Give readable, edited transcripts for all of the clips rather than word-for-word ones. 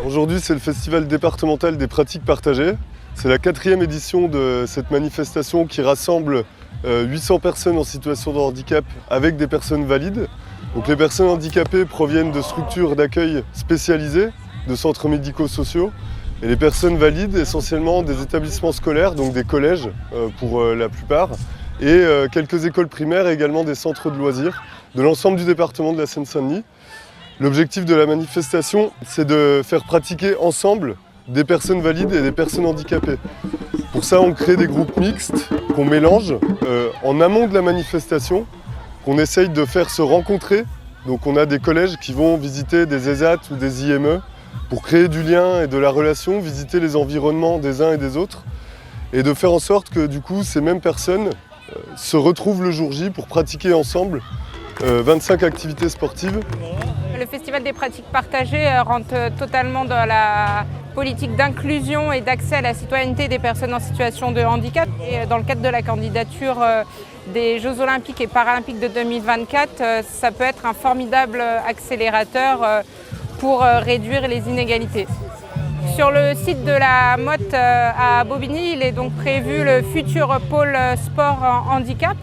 Aujourd'hui, c'est le festival départemental des pratiques partagées. C'est la 4e édition de cette manifestation qui rassemble 800 personnes en situation de handicap avec des personnes valides. Donc les personnes handicapées proviennent de structures d'accueil spécialisées, de centres médico-sociaux, et les personnes valides essentiellement des établissements scolaires, donc des collèges pour la plupart, et quelques écoles primaires et également des centres de loisirs de l'ensemble du département de la Seine-Saint-Denis. L'objectif de la manifestation, c'est de faire pratiquer ensemble des personnes valides et des personnes handicapées. Pour ça, on crée des groupes mixtes qu'on mélange en amont de la manifestation, qu'on essaye de faire se rencontrer. Donc on a des collèges qui vont visiter des ESAT ou des IME pour créer du lien et de la relation, visiter les environnements des uns et des autres, et de faire en sorte que du coup ces mêmes personnes se retrouvent le jour J pour pratiquer ensemble 25 activités sportives. Le Festival des pratiques partagées rentre totalement dans la politique d'inclusion et d'accès à la citoyenneté des personnes en situation de handicap. Et dans le cadre de la candidature des Jeux Olympiques et Paralympiques de 2024, ça peut être un formidable accélérateur pour réduire les inégalités. Sur le site de la Motte à Bobigny, il est donc prévu le futur pôle sport handicap,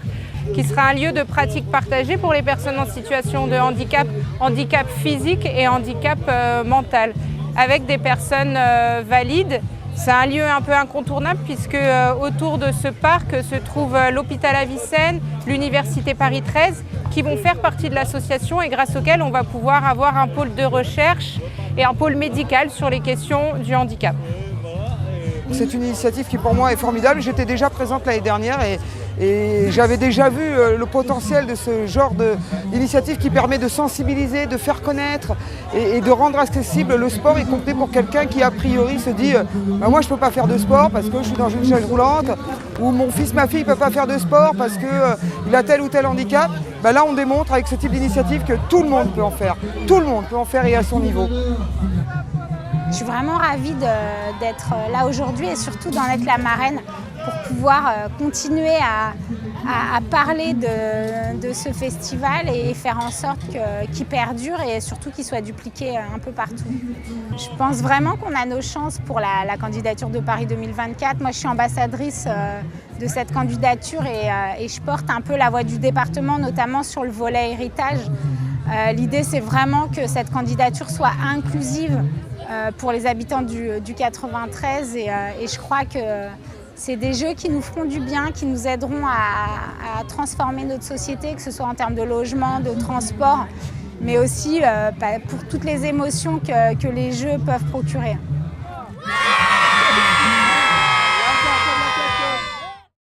qui sera un lieu de pratique partagée pour les personnes en situation de handicap, handicap physique et handicap mental, avec des personnes valides. C'est un lieu un peu incontournable puisque autour de ce parc se trouve l'hôpital Avicenne, l'université Paris 13, qui vont faire partie de l'association et grâce auxquelles on va pouvoir avoir un pôle de recherche et un pôle médical sur les questions du handicap. C'est une initiative qui pour moi est formidable. J'étais déjà présente l'année dernière et j'avais déjà vu le potentiel de ce genre d'initiative qui permet de sensibiliser, de faire connaître et de rendre accessible le sport, y compris pour quelqu'un qui a priori se dit bah, moi je ne peux pas faire de sport parce que je suis dans une chaise roulante, ou mon fils, ma fille ne peut pas faire de sport parce qu'il a tel ou tel handicap. Bah, là on démontre avec ce type d'initiative que tout le monde peut en faire. Tout le monde peut en faire et à son niveau. Je suis vraiment ravie d'être là aujourd'hui et surtout d'en être la marraine pour pouvoir continuer à parler de ce festival et faire en sorte qu'il perdure et surtout qu'il soit dupliqué un peu partout. Je pense vraiment qu'on a nos chances pour la candidature de Paris 2024. Moi, je suis ambassadrice de cette candidature et je porte un peu la voix du département, notamment sur le volet héritage. L'idée, c'est vraiment que cette candidature soit inclusive pour les habitants du 93 et je crois que c'est des jeux qui nous feront du bien, qui nous aideront à transformer notre société, que ce soit en termes de logement, de transport, mais aussi pour toutes les émotions que les jeux peuvent procurer.